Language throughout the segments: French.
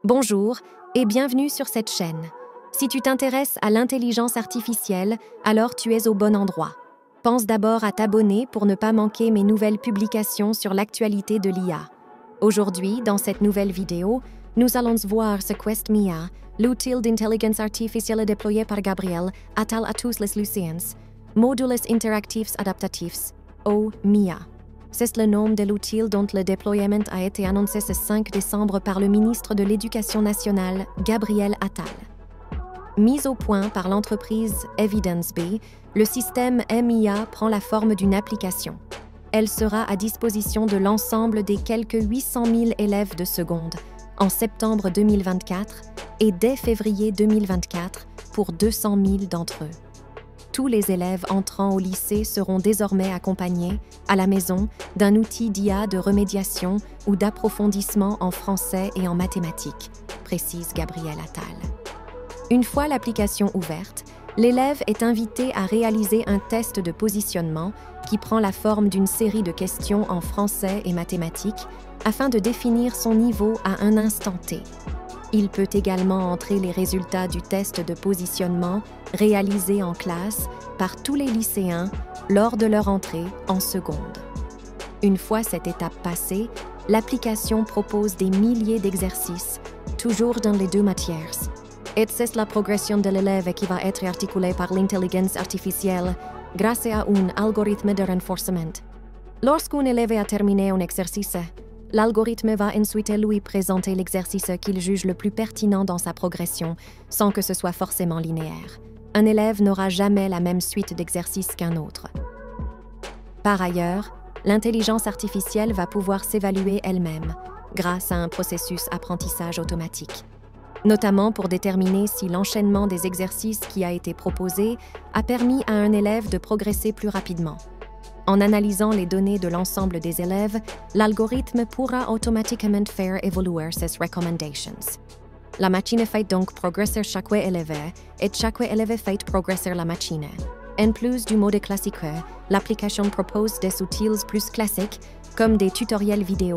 Bonjour et bienvenue sur cette chaîne. Si tu t'intéresses à l'intelligence artificielle, alors tu es au bon endroit. Pense d'abord à t'abonner pour ne pas manquer mes nouvelles publications sur l'actualité de l'IA. Aujourd'hui, dans cette nouvelle vidéo, nous allons voir ce qu'est Mia, l'outil d'intelligence artificielle déployé par Gabriel Attal à tous les lycéens, Modules interactifs adaptatifs, ou Mia. C'est le nom de l'outil dont le déploiement a été annoncé ce 5 décembre par le ministre de l'Éducation nationale, Gabriel Attal. Mis au point par l'entreprise EvidenceBee, le système MIA prend la forme d'une application. Elle sera à disposition de l'ensemble des quelques 800 000 élèves de seconde en septembre 2024 et dès février 2024 pour 200 000 d'entre eux. Tous les élèves entrant au lycée seront désormais accompagnés, à la maison, d'un outil d'IA de remédiation ou d'approfondissement en français et en mathématiques, précise Gabriel Attal. Une fois l'application ouverte, l'élève est invité à réaliser un test de positionnement qui prend la forme d'une série de questions en français et mathématiques afin de définir son niveau à un instant T. Il peut également entrer les résultats du test de positionnement réalisé en classe par tous les lycéens lors de leur entrée en seconde. Une fois cette étape passée, l'application propose des milliers d'exercices, toujours dans les deux matières. Et c'est la progression de l'élève qui va être articulée par l'intelligence artificielle grâce à un algorithme de renforcement. Lorsqu'un élève a terminé un exercice, l'algorithme va ensuite lui présenter l'exercice qu'il juge le plus pertinent dans sa progression, sans que ce soit forcément linéaire. Un élève n'aura jamais la même suite d'exercices qu'un autre. Par ailleurs, l'intelligence artificielle va pouvoir s'évaluer elle-même, grâce à un processus apprentissage automatique, notamment pour déterminer si l'enchaînement des exercices qui a été proposé a permis à un élève de progresser plus rapidement. En analysant les données de l'ensemble des élèves, l'algorithme pourra automatiquement faire évoluer ses recommendations. La machine fait donc progresser chaque élève et chaque élève fait progresser la machine. En plus du mode classique, l'application propose des outils plus classiques comme des tutoriels vidéo,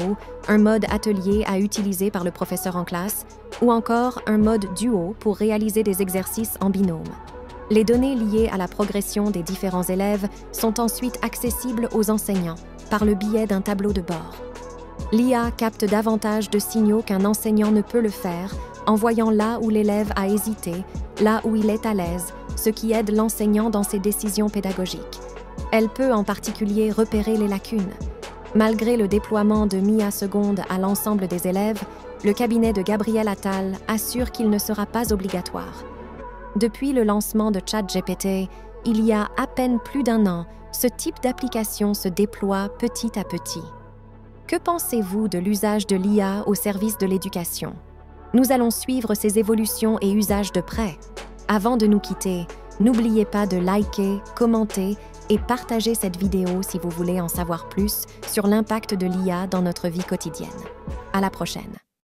un mode atelier à utiliser par le professeur en classe ou encore un mode duo pour réaliser des exercices en binôme. Les données liées à la progression des différents élèves sont ensuite accessibles aux enseignants par le biais d'un tableau de bord. L'IA capte davantage de signaux qu'un enseignant ne peut le faire en voyant là où l'élève a hésité, là où il est à l'aise, ce qui aide l'enseignant dans ses décisions pédagogiques. Elle peut en particulier repérer les lacunes. Malgré le déploiement de Mia Seconde à l'ensemble des élèves, le cabinet de Gabriel Attal assure qu'il ne sera pas obligatoire. Depuis le lancement de ChatGPT, il y a à peine plus d'un an, ce type d'application se déploie petit à petit. Que pensez-vous de l'usage de l'IA au service de l'éducation? Nous allons suivre ces évolutions et usages de près. Avant de nous quitter, n'oubliez pas de liker, commenter et partager cette vidéo si vous voulez en savoir plus sur l'impact de l'IA dans notre vie quotidienne. À la prochaine!